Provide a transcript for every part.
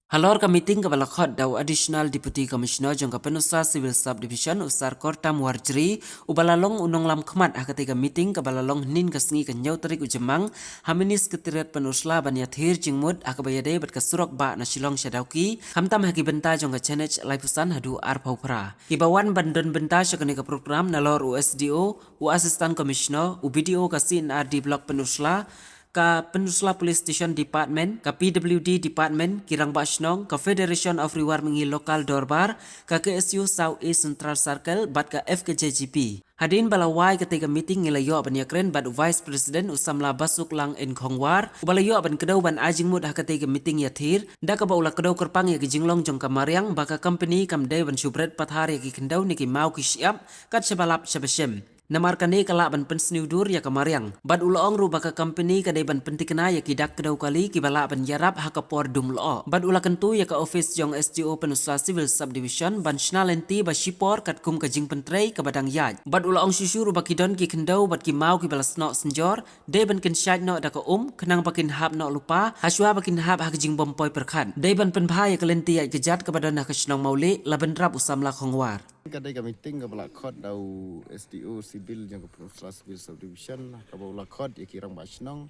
Halor ka meeting ka balakot daw Additional Deputy Commissioner jong ka Penusa Civil Subdivision usar Kortam Warjri ubalalong unong lam khamat hakati ka meeting ka balalong nin ka sngi ka nyaw tarik ujemang haminis ketiret penusla banya thir jingmud akabayade bat ka surok ba na Shillong Shadauki hamtam haki benta jong ka channel laifusan hadu ar paupra ibawan bandon benta syakani ka program nalor USDO u Assistant Commissioner u BDO ka CNRD Block Penusla ka Peninsula Police Station Department, ka PWD Department, Kirang Bashnong, ka Federation of Rewarmingi Local Dorbar, ka KSU South East Central Circle, bat ka FKJGP. Hadin balawai ketika meeting ngilayo aban yakren bad Vice President Usamla Basuk Lang in Khongwar, ubalayo aban kedaw ban ajing mud ketika meeting yathir, da ka baula kedaw kerpang ya jinglong jong kamariang baka company kamday ban subret pathar ya kendaw niki mau kisyap kat sebalap sebesem. Namarkan ni kala ban pensniudur ya kamariang. Bad ulaong ruba ka company kadai ban pentikna ya kidak kedaw kali kibala ban yarap hakapor dum loo. Bad ula kentu ya ka office jong SGO Penusa Civil Subdivision ban snalenti ba shipor kat kum ka jing pentrei ka badang yaj. Bad ulaong syusyu ruba kidon ki kendaw bad ki mau kibala snok senjor, de ban ken syaj no da ka kenang bakin hap no lupa, haswa bakin hap hak jing bompoy perkhan. De ban penbha ya kalenti ya kejat ka badan ka snong mauli laban rap usamla Khongwar. Kadai kami tinggal belakot dau SDO Sibil yang ke Penusa Civil Subdivision kabau belakot ya kirang basnong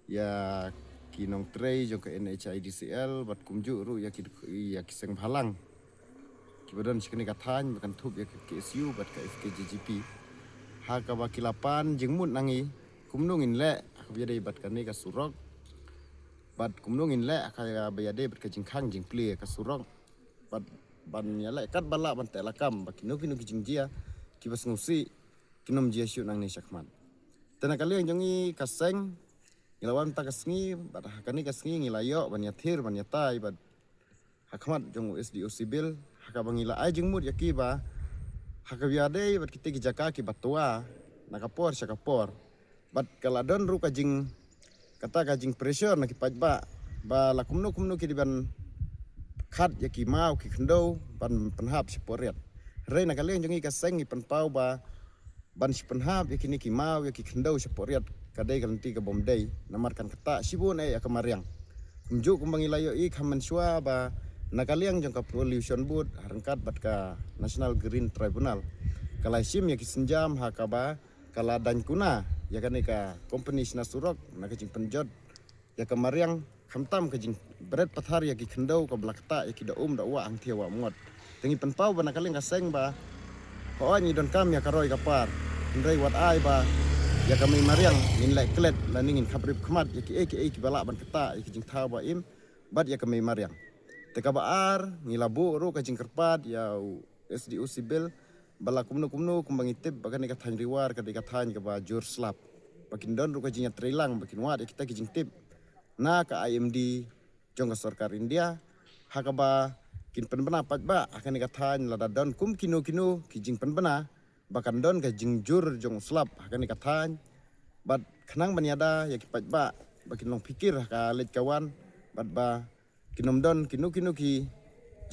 ya kinong tray yang ke NHIDCL bat kumju ru ya kiseng halang kibadan sekini katan bukan tup ya ke KSU bat ke FKJGP ha ka bakilapan jengmut nangi kumnungin le biade bat kani ka surok bat kumnungin le kaya biade bat ka jingkhang jingpli ka surok bat ban nyala kat bala ban telakam bakino kino kijingjia kibas ngusi kinom jia syu nang ni syakman tena kali yang jongi kaseng ilawan ta kasngi bat hakani kasngi ngilayo ban yathir ban yatai bat hakmat jong SDO Sibil hakabangila ajing mud yakiba hakabiade bat kite kijaka ki batua nakapor syakapor bat kaladon ru kajing kata kajing pressure nakipajba ba lakumno kumno kidiban khat ya ki mau ki khndo ban penhap siporiat rei na kaleng jongi kaseng ni penpau ba ban si penhap ya kini ki mau ya ki khndo siporiat kadai kalanti ka bomdai namarkan kata sibun ya kamariang kumjuk kumbangi layo i khaman shwa ba nakaliang jong ka pollution board harangkat bat ka National Green Tribunal kalai sim ya ki senjam hakaba kala dan kuna ya kan ka company sina surok na ka jing penjot ya kamariang khamtam ka jing berat pathar ya ki khendau ka blakta ya ki da da wa ang thiewa ngot tengi penpau bana kaleng ka seng ba ho ni don kam ya karoi ka par ndrei wat ai ba ya kami mariang min lai klet laningin khabrip khmat ya ki bala ban kata ya ki jing thau ba im bat ya kami mariang te ka baar ngilabu ru ka jing kerpat ya SDO Sibil bala kumno kumbangi tip bagan ka than riwar ka ka than ka ba jur slap bakin don ru ka jing trilang bakin wat ya kita ki jing tip na ka IMD jong ka sarkar India hakaba kin penbena patba akan ikathan lada don kum kino kijing penbena bakan don ka jingjur jong slap akan ikathan bat khanang banyada ya kipatba bakin long pikir ka let kawan bat ba kinom don kino ki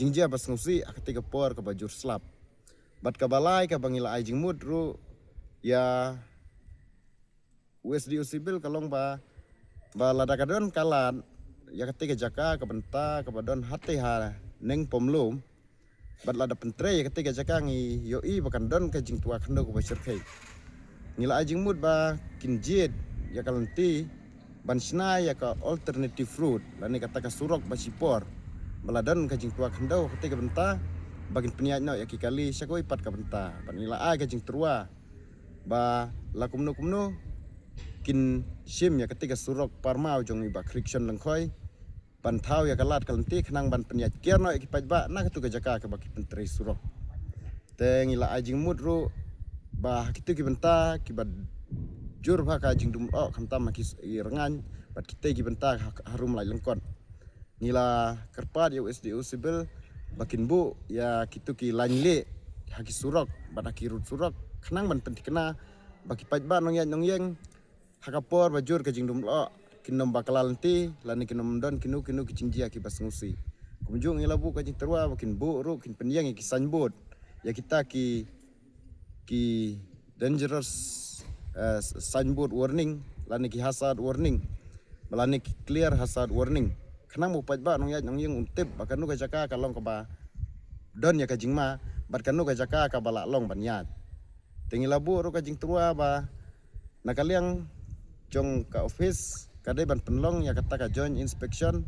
jingjia basngusi akati ka por ka bajur slap bat ka balai ka bangila ai jingmud ru ya USDO Sibil kalong ba lada kadon kalan ya ketika jaka ke benta ke badon hati ha neng pomlum bat lada pentre ya ketika jaka ngi yoi bakan don ke jing tua kendo ke basir kai ngila ajing mud ba kinjit ya kalanti bansna ya ka alternative fruit lani kata ka surok basipor baladon ke jing tua kendo ketika benta bagin peniat no ya kali syakoi pat ka benta ban ngila ai ke jing tua ba lakumno kumno kin sim ya ketika surok parmau jong iba friction lengkoi pantau ya kalat kalanti khnang ban peniat kierno ikipaj ba na ketu jaka ke baki pentri surok tengila ajing mudru ba kitu ki benta ki bad jur ba ka jing dum o khamtam ki rengan bat kita ki benta harum lai lengkon ngila kerpat ya SDO Sibil bakin bu ya kitu ki lanyle haki surok bat ki rut surok khnang ban pentikna baki paj ba nong yang hakapor bajur ke jing dum o kinom bakalalenti lani kinom don kinu kichingjia ki basngusi kumjung ilabu ka jing terwa bakin bu ru kin penyang ki sanbod ya kita ki dangerous signboard warning lani ki hazard warning lani ki clear hazard warning kenang mo pajba nong ya nong yung untip bakanu ka jaka kalong ka ba don ya ka jingma bat kanu ka jaka ka bala long banyat tengi labu ro ka jing tua ba nakaliang jong ka office kadai ban penlong ya kata ka joint inspection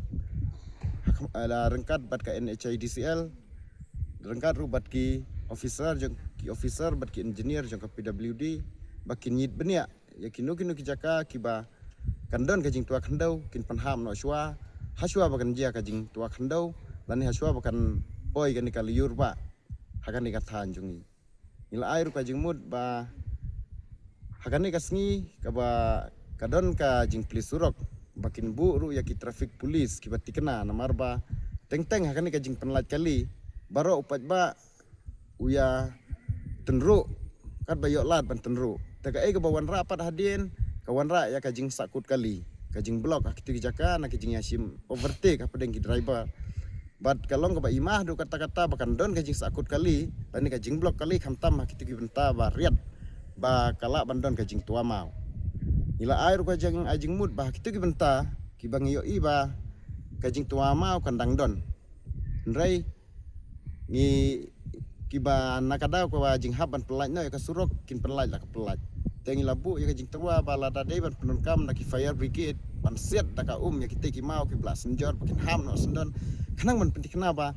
ala rengkat bat ka NHIDCL rengkat ru bat ki officer jong ki officer bat ki engineer jong ka PWD bakin yit benia ya kinu ki jaka ki ba kandon ka jing tua khandau kin panham no shwa haswa bakan jia ka jing tua khandau lani haswa bakan oi kan ka liur ba hakan ka than jungi ila air ka jing mud ba hakan ka sngi ka ba kadon ka jing pulis surok bakin bu ru ya ki traffic police ki bati kena namar ba teng hakan ka jing penlat kali baro upat ba uya tenru kat ba yok lat ban tenru taka ka bawan rapat hadin kawan ra ya kajing sakut kali kajing blok akitu jaka na kajing yasim overtake apa deng driver bat kalong ka ba imah do kata-kata bakan don kajing sakut kali tani kajing blok kali khamtam akitu ki benta ba riat ba kala bandon kajing tua mau ila air kajing ajing mud ba akitu ki benta ki bang yo i ba kajing tua mau kandang don ndrai ni ki ba nakada ko ba jing haban pelaj no ya kasurok kin pelaj la ka pelaj tengi labu ya kajing tua bala dadai ban penunkam nak fire brigade ban set taka ya kita ki mau ki blas senjor bikin ham no sendon kenang ban penting kenapa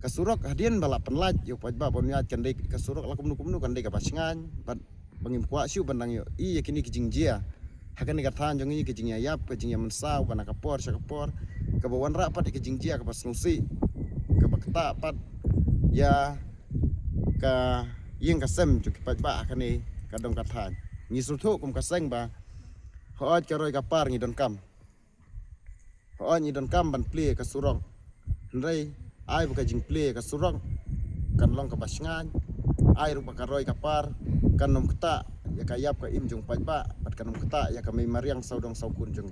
kasurok hadian bala penlaj yo pajba bon ya candai kasurok lakum nukum kan dei ka pasingan ban bangim kwa siu bandang yo i ya kini kijing jia hakan ka than jong i kijing yap kijing ya mensau ban ka por ka bawan rapat kijing jia ka pasnusi ka bakta pat ya ka yeng ka sem jo ki pajba hakan ni kadong kathan ni sutu kum kaseng ba hoat ka roi kapar ni don kam hoat ni don kam ban plie ka surong ndai ai buka jing plie ka surong kan long ka basngan ai ru ka roi kapar kan nom kata ya ka yap ka im jong pajba bat kan nom kata ya ka mai mariang saudong saukun jong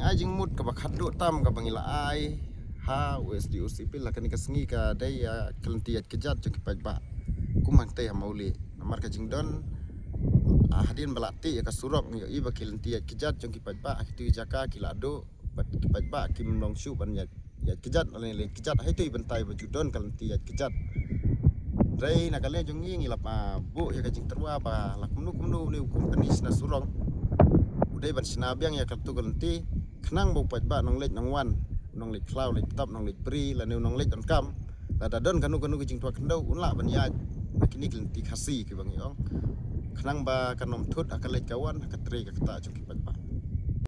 ajing mut ka bakhaddo tam ka bangila ai ha USDO sipil la kan ka sengi ka dai ya kelentiat kejat jong pajba kumang teh mauli namar ka jingdon hadin balati ya kasurok yo i bakil tiat kejat jong kipat ba akitu jaka kilado bat kipat ba kim long shu ban ya kejat le kejat haitu bentai bajudon kal tiat kejat rei nakale jong ngi lapa bu ya ka jing terwa ba lakmnu ni company na surong udai ban sinabiang ya kartu kalenti kenang bu pat ba nong lek nong wan nong lek cloud lek tap nong lek pri la nong lek don kam la dadon kanu ka jing tua kendau unla ban ya kini kelenti khasi ke bang yong kenang ba kanom thut akalek kawan akatre ka kata jong kipat ba